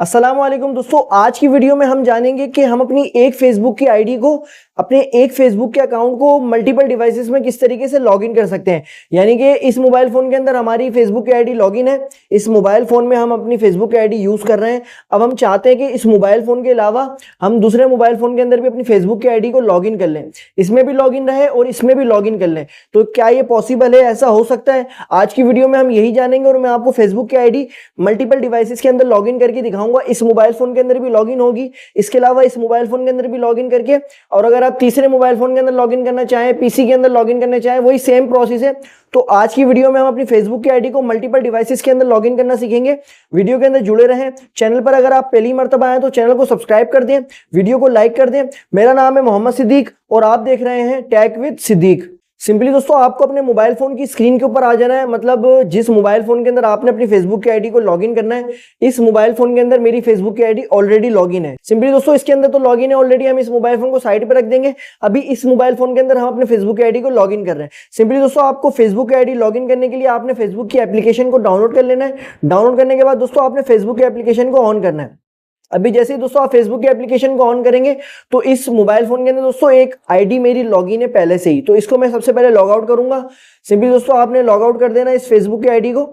अस्सलाम वालेकुम दोस्तों, आज की वीडियो में हम जानेंगे कि हम अपनी एक फेसबुक की आईडी को, अपने एक फेसबुक के अकाउंट को मल्टीपल डिवाइसेस में किस तरीके से लॉगिन कर सकते हैं। यानी कि इस मोबाइल फोन के अंदर हमारी फेसबुक की आईडी लॉगिन है, इस मोबाइल फोन में हम अपनी फेसबुक की आईडी यूज कर रहे हैं। अब हम चाहते हैं कि इस मोबाइल फोन के अलावा हम दूसरे मोबाइल फोन के अंदर भी अपनी फेसबुक की आईडी को लॉगिन कर लें, इसमें भी लॉगिन रहे और इसमें भी लॉगिन कर लें। तो क्या ये पॉसिबल है, ऐसा हो सकता है? आज की वीडियो में हम यही जानेंगे और मैं आपको फेसबुक की आईडी मल्टीपल डिवाइसेस के अंदर लॉगिन करके दिखाऊंगा। इस मोबाइल फोन के अंदर भी लॉगिन होगी, इसके अलावा इस मोबाइल फोन के अंदर भी लॉगिन करके, और अगर आप तीसरे मोबाइल फोन के अंदर लॉगिन करना चाहें, पीसी के अंदर लॉगिन करना चाहें, वही सेम प्रोसेस है। तो आज की वीडियो में हम अपनी फेसबुक की आईडी को मल्टीपल डिवाइसेस के अंदर लॉगिन करना सीखेंगे। वीडियो के अंदर जुड़े रहें। चैनल पर अगर आप पहली मर्तबा आए तो चैनल को सब्सक्राइब कर दें, वीडियो को लाइक कर दें। मेरा नाम है मोहम्मद सिद्दीक और आप देख रहे हैं टेक विद सिद्दीक। सिंपली दोस्तों, आपको अपने मोबाइल फोन की स्क्रीन के ऊपर आ जाना है, मतलब जिस मोबाइल फोन के अंदर आपने अपनी फेसबुक की आईडी को लॉगिन करना है, इस मोबाइल फोन के अंदर मेरी फेसबुक की आईडी ऑलरेडी लॉगिन है। सिंपली दोस्तों, इसके अंदर तो लॉगिन है ऑलरेडी, हम इस मोबाइल फोन को साइड पे रख देंगे। अभी इस मोबाइल फोन के अंदर हम अपने फेसबुक की आईडी को लॉगिन कर रहे हैं। सिंपली दोस्तों, आपको फेसबुक की आईडी लॉगिन करने के लिए आपने फेसबुक की एप्लीकेशन को डाउनलोड कर लेना है। डाउनलोड करने के बाद दोस्तों आपने फेसबुक की एप्लीकेशन को ऑन करना है। अभी जैसे ही दोस्तों आप फेसबुक की एप्लीकेशन को ऑन करेंगे तो इस मोबाइल फोन के अंदर दोस्तों एक आईडी मेरी लॉगिन है पहले से ही, तो इसको मैं सबसे पहले लॉग आउट करूंगा। सिंपली दोस्तों आपने लॉग आउट कर देना इस फेसबुक की आईडी को।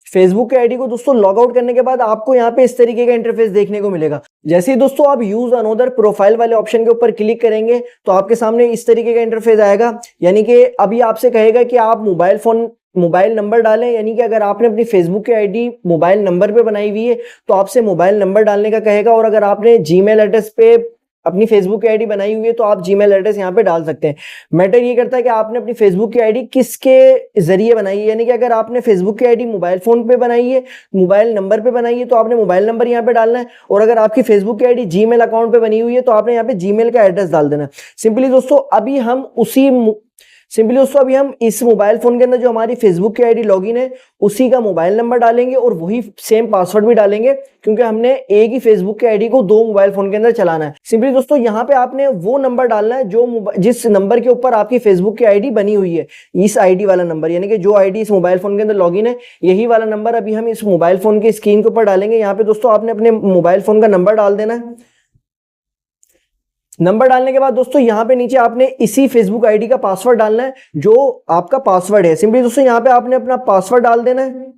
फेसबुक की आईडी को दोस्तों लॉग आउट करने के बाद आपको यहाँ पे इस तरीके का इंटरफेस देखने को मिलेगा। जैसे ही दोस्तों आप यूज अनदर प्रोफाइल वाले ऑप्शन के ऊपर क्लिक करेंगे तो आपके सामने इस तरीके का इंटरफेस आएगा। यानी कि अभी आपसे कहेगा कि आप मोबाइल नंबर डालें, यानी कि अगर आपने अपनी फेसबुक की आईडी मोबाइल नंबर पे बनाई हुई है तो आपसे मोबाइल नंबर डालने का कहेगा, और अगर आपने जीमेल एड्रेस पे अपनी फेसबुक की आईडी बनाई हुई है तो आप जीमेल एड्रेस यहाँ पे डाल सकते हैं। मैटर ये करता है कि आपने अपनी फेसबुक की आईडी किसके जरिए बनाई है। यानी कि अगर आपने फेसबुक की आईडी मोबाइल फोन पे बनाई है, मोबाइल नंबर पे बनाई है, तो आपने मोबाइल नंबर यहाँ पे डालना है, और अगर आपकी फेसबुक की आईडी जीमेल अकाउंट पे बनी हुई है तो आपने यहाँ पे जीमेल का एड्रेस डाल देना है। सिंपली दोस्तों अभी हम इस मोबाइल फोन के अंदर जो हमारी फेसबुक की आईडी लॉगिन है उसी का मोबाइल नंबर डालेंगे और वही सेम पासवर्ड भी डालेंगे, क्योंकि हमने एक ही फेसबुक की आईडी को दो मोबाइल फोन के अंदर चलाना है। सिंपली दोस्तों यहाँ पे आपने वो नंबर डालना है जिस नंबर के ऊपर आपकी फेसबुक की आईडी बनी हुई है, इस आईडी वाला नंबर, यानी कि जो आईडी इस मोबाइल फोन के अंदर लॉगिन है यही वाला नंबर अभी हम इस मोबाइल फोन की स्क्रीन के ऊपर डालेंगे। यहाँ पे दोस्तों आपने अपने मोबाइल फोन का नंबर डाल देना है। नंबर डालने के बाद दोस्तों यहाँ पे नीचे आपने इसी फेसबुक आईडी का पासवर्ड डालना है, जो आपका पासवर्ड है। सिंपली दोस्तों यहाँ पे आपने अपना पासवर्ड डाल देना है।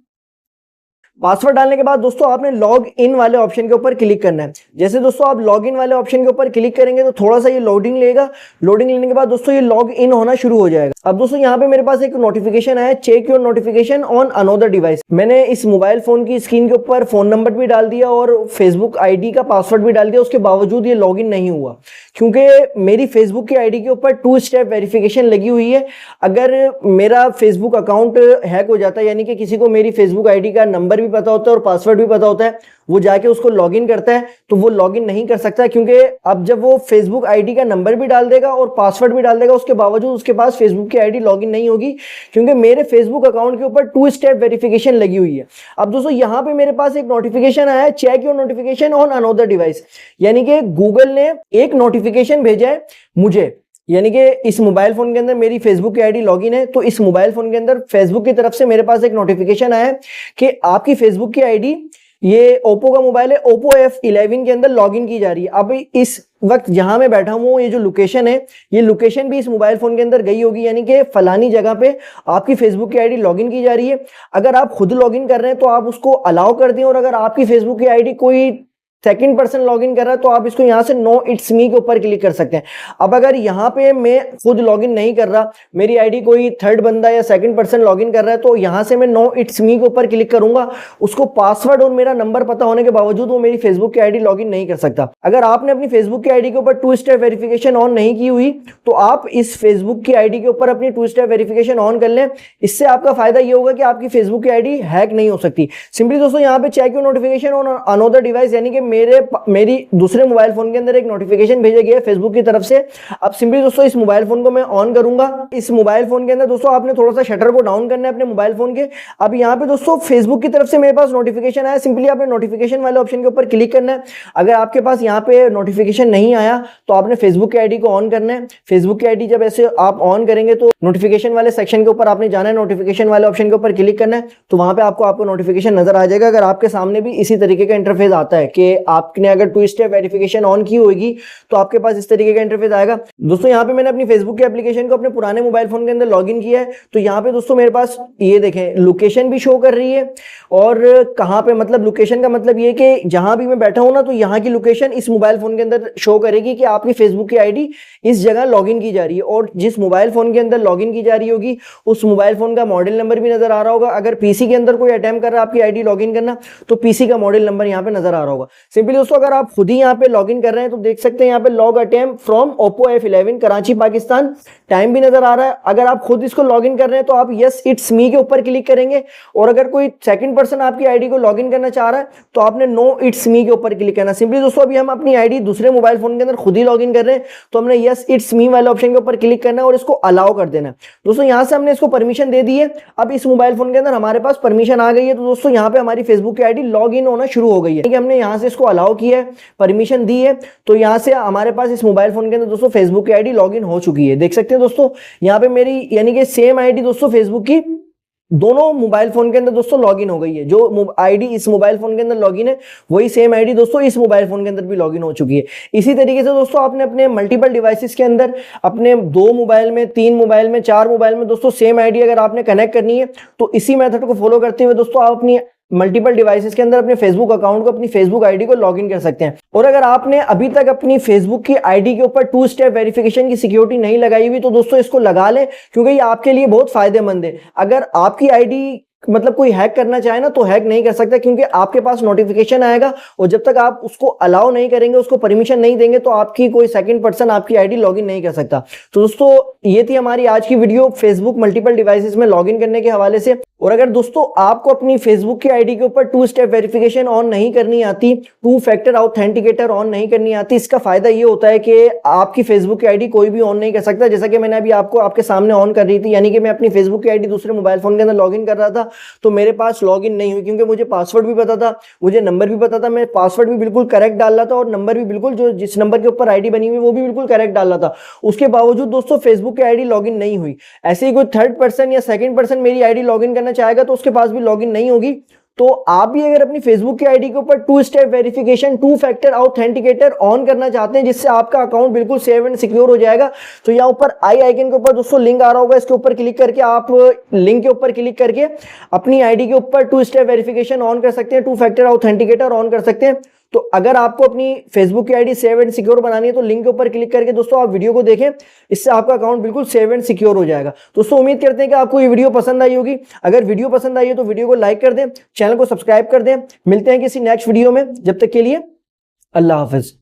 पासवर्ड डालने के बाद दोस्तों आपने लॉग इन वाले ऑप्शन के ऊपर क्लिक करना है। जैसे दोस्तों आप लॉग इन वाले ऑप्शन के ऊपर क्लिक करेंगे तो थोड़ा सा ये लोडिंग लेगा। लोडिंग लेने के बाद दोस्तों ये लॉग इन होना शुरू हो जाएगा। अब दोस्तों यहाँ पे मेरे पास एक नोटिफिकेशन आया, check your notification on another device. मैंने इस मोबाइल फोन की स्क्रीन के ऊपर फोन नंबर भी डाल दिया और फेसबुक आईडी का पासवर्ड भी डाल दिया, उसके बावजूद ये लॉग इन नहीं हुआ, क्योंकि मेरी फेसबुक की आईडी के ऊपर 2 स्टेप वेरिफिकेशन लगी हुई है। अगर मेरा फेसबुक अकाउंट हैक हो जाता है, यानी कि किसी को मेरी फेसबुक आईडी का नंबर भी पता होता है और पासवर्ड भी पता होता है, वो जाके उसको लॉगिन करता है तो वो लॉगिन नहीं कर सकता, क्योंकि अब जब वो फेसबुक आईडी का नंबर भी डाल देगा और पासवर्ड भी डाल देगा, उसके बावजूद उसके पास फेसबुक की आईडी लॉगिन नहीं होगी, क्योंकि मेरे फेसबुक अकाउंट के ऊपर 2 स्टेप वेरिफिकेशन लगी हुई है। अब दोस्तों यहाँ पे मेरे पास एक नोटिफिकेशन आया है, check your notification on another device, यानी कि गूगल ने एक नोटिफिकेशन भेजा है मुझे, यानी कि इस मोबाइल फोन के अंदर मेरी फेसबुक की आईडी लॉगिन है, तो इस मोबाइल फोन के अंदर फेसबुक की तरफ से मेरे पास एक नोटिफिकेशन आया है कि आपकी फेसबुक की आईडी, ये ओप्पो का मोबाइल है, ओप्पो F11 के अंदर लॉगिन की जा रही है। अब इस वक्त जहां मैं बैठा हूं, ये जो लोकेशन है, ये लोकेशन भी इस मोबाइल फोन के अंदर गई होगी, यानी कि फलानी जगह पे आपकी फेसबुक की आईडी लॉगिन की जा रही है। अगर आप खुद लॉगिन कर रहे हैं तो आप उसको अलाउ कर दें, और अगर आपकी फेसबुक की आईडी कोई सेकंड पर्सन लॉगिन कर रहा है तो आप इसको यहां से नो इट्स मी के ऊपर क्लिक कर सकते हैं। अब अगर यहां पे मैं खुद लॉगिन नहीं कर रहा, मेरी आईडी कोई थर्ड बंदा या सेकंड पर्सन लॉगिन कर रहा है, तो यहां से मैं नो इट्स मी के ऊपर क्लिक करूंगा। उसको पासवर्ड और मेरा नंबर पता होने के बावजूद वो मेरी फेसबुक की आईडी लॉगिन नहीं कर सकता। अगर आपने अपनी फेसबुक की आईडी के ऊपर 2 स्टेप वेरिफिकेशन ऑन नहीं की हुई तो आप इस फेसबुक की आईडी के ऊपर अपनी 2 स्टेप वेरिफिकेशन ऑन कर लें। इससे आपका फायदा ये होगा कि आपकी फेसबुक की आईडी हैक नहीं हो सकती। सिंपली दोस्तों यहाँ पे check your notification on another device, यानी कि मेरी दूसरे मोबाइल फोन के अंदर एक नोटिफिकेशन भेजा गया है फेसबुक की तरफ से। अब सिंपली दोस्तों इस मोबाइल फोन को मैं ऑन करूंगा। इस मोबाइल फोन के अंदर दोस्तों आपने थोड़ा सा शटर को डाउन करना है अपने मोबाइल फोन के। अब यहाँ पे दोस्तों फेसबुक की तरफ से मेरे पास नोटिफिकेशन आया, सिंपली आपने नोटिफिकेशन वाले ऑप्शन के ऊपर क्लिक करना है। अगर आपके पास यहाँ पे नोटिफिकेशन नहीं आया तो आपने फेसबुक की आईडी को ऑन करना है। फेसबुक की आईडी जब ऐसे आप ऑन करेंगे तो नोटिफिकेशन वाले सेक्शन के ऊपर आपने जाना है, नोटिफिकेशन वाले ऑप्शन के ऊपर क्लिक करना है, तो वहां पे आपको नोटिफिकेशन नजर आ जाएगा। अगर आपके सामने भी इसी तरीके का इंटरफेस आता है कि आपने अगर 2 स्टेप वेरिफिकेशन ऑन की होगी तो आपके पास इस तरीके का इंटरफेस आएगा। दोस्तों यहाँ पे मैंने अपनी फेसबुक के एप्लीकेशन को अपने पुराने मोबाइल फोन के अंदर लॉगिन किया है, तो यहाँ पे दोस्तों मेरे पास ये देखें लोकेशन भी शो कर रही है और कहाँ पे, मतलब लोकेशन का मतलब ये कि जहां भी मैं बैठा हूं ना तो यहाँ की लोकेशन इस मोबाइल फोन के अंदर शो करेगी कि आपकी फेसबुक की आईडी इस जगह लॉगिन की जा रही है। और जिस मोबाइल फोन के अंदर लॉगिन की जा रही होगी उस मोबाइल फोन का मॉडल नंबर भी नजर आ रहा होगा। अगर पीसी के अंदर कोई अटेम्प्ट कर रहा है आपकी आईडी लॉगिन करना तो पीसी का मॉडल नंबर यहाँ पे नजर आ रहा होगा। सिंपली दोस्तों अगर आप खुद ही यहाँ पे लॉगिन कर रहे हैं तो देख सकते हैं यहाँ पे log attempt from Oppo F11 Karachi Pakistan, time भी नजर आ रहा है। अगर आप खुद इसको लॉगिन कर रहे हैं तो आप यस इट्स मी के ऊपर क्लिक करेंगे और अगर कोई सेकंड पर्सन आपकी आईडी को लॉगिन करना चाह रहा है तो आपने नो इट्स मी के ऊपर क्लिक करना। सिंपली दोस्तों अभी हम अपनी आईडी दूसरे मोबाइल फोन के अंदर खुद ही लॉगिन कर रहे हैं तो हमने यस इट्स मी वाले ऑप्शन के ऊपर क्लिक करना है और इसको अलाउ कर देना है। दोस्तों यहां से हमने इसको परमिशन दे दी है, अब इस मोबाइल फोन के अंदर हमारे पास परमिशन आ गई है। तो दोस्तों यहाँ पे हमारी फेसबुक की आईडी लॉग इन होना शुरू हो गई है। हमने यहाँ से इसको अलाउ किया है, परमिशन दी है, तो यहाँ से हमारे पास इस मोबाइल फोन के अंदर दोस्तों फेसबुक की आईडी लॉग इन हो चुकी है। देख सकते हैं दोस्तों यहाँ पे मेरी यानी कि सेम आईडी दोस्तों फेसबुक की दोनों मोबाइल फोन के अंदर दोस्तों लॉगिन हो गई है। जो आईडी इस मोबाइल फोन के अंदर लॉगिन है वही सेम आईडी दोस्तों इस मोबाइल फोन के अंदर भी लॉगिन हो चुकी है। इसी तरीके से दोस्तों आपने अपने मल्टीपल डिवाइसेस के अंदर अपने 2 मोबाइल में, 3 मोबाइल में, 4 मोबाइल में दोस्तों सेम आईडी अगर आपने कनेक्ट करनी है तो इसी मेथड को फॉलो करते हुए दोस्तों आप अपनी मल्टीपल डिवाइसेस के अंदर अपने फेसबुक अकाउंट को, अपनी फेसबुक आईडी को लॉगिन कर सकते हैं। और अगर आपने अभी तक अपनी फेसबुक की आईडी के ऊपर 2 स्टेप वेरिफिकेशन की सिक्योरिटी नहीं लगाई हुई तो दोस्तों इसको लगा लें, क्योंकि ये आपके लिए बहुत फायदेमंद है। अगर आपकी आईडी मतलब कोई हैक करना चाहे ना तो हैक नहीं कर सकता, क्योंकि आपके पास नोटिफिकेशन आएगा और जब तक आप उसको अलाउ नहीं करेंगे, उसको परमिशन नहीं देंगे तो आपकी कोई सेकंड पर्सन आपकी आईडी लॉगिन नहीं कर सकता। तो दोस्तों ये थी हमारी आज की वीडियो फेसबुक मल्टीपल डिवाइसेस में लॉगिन करने के हवाले से। और अगर दोस्तों आपको अपनी फेसबुक की आईडी के ऊपर 2 स्टेप वेरिफिकेशन ऑन नहीं करनी आती, 2 फैक्टर ऑथेंटिकेटर ऑन नहीं करनी आती, इसका फायदा ये होता है कि आपकी फेसबुक की आईडी कोई भी ऑन नहीं कर सकता। जैसा कि मैंने अभी आपको आपके सामने ऑन कर रही थी, यानी कि मैं अपनी फेसबुक की आईडी दूसरे मोबाइल फोन के अंदर लॉगिन कर रहा था तो मेरे पास लॉगिन नहीं हुई, क्योंकि मुझे पासवर्ड भी पता था, मुझे नंबर भी पता था, मैं पासवर्ड भी बिल्कुल करेक्ट डाल रहा था और नंबर भी बिल्कुल जो जिस नंबर के ऊपर आईडी बनी हुई वो भी बिल्कुल करेक्ट डाल रहा था। उसके बावजूद दोस्तों फेसबुक की आईडी लॉगिन नहीं हुई। ऐसे ही कोई थर्ड पर्सन या सेकंड पर्सन मेरी आईडी लॉगिन करना चाहेगा तो उसके पास भी लॉगिन नहीं होगी। तो आप भी अगर अपनी फेसबुक की आईडी के ऊपर 2 step verification, 2 factor authenticator on करना चाहते हैं जिससे आपका अकाउंट बिल्कुल सेव एंड सिक्योर हो जाएगा, तो यहाँ ऊपर आई आइकन के ऊपर दोस्तों लिंक आ रहा होगा, इसके ऊपर क्लिक करके आप लिंक के ऊपर क्लिक करके अपनी आईडी के ऊपर 2 स्टेप वेरिफिकेशन ऑन कर सकते हैं, 2 फैक्टर ऑथेंटिकेटर ऑन कर सकते हैं। तो अगर आपको अपनी फेसबुक की आईडी सेव एंड सिक्योर बनानी है तो लिंक के ऊपर क्लिक करके दोस्तों आप वीडियो को देखें, इससे आपका अकाउंट बिल्कुल सेव एंड सिक्योर हो जाएगा। दोस्तों उम्मीद करते हैं कि आपको ये वीडियो पसंद आई होगी। अगर वीडियो पसंद आई है तो वीडियो को लाइक कर दें, चैनल को सब्सक्राइब कर दें। मिलते हैं किसी नेक्स्ट वीडियो में, जब तक के लिए अल्लाह हाफिज।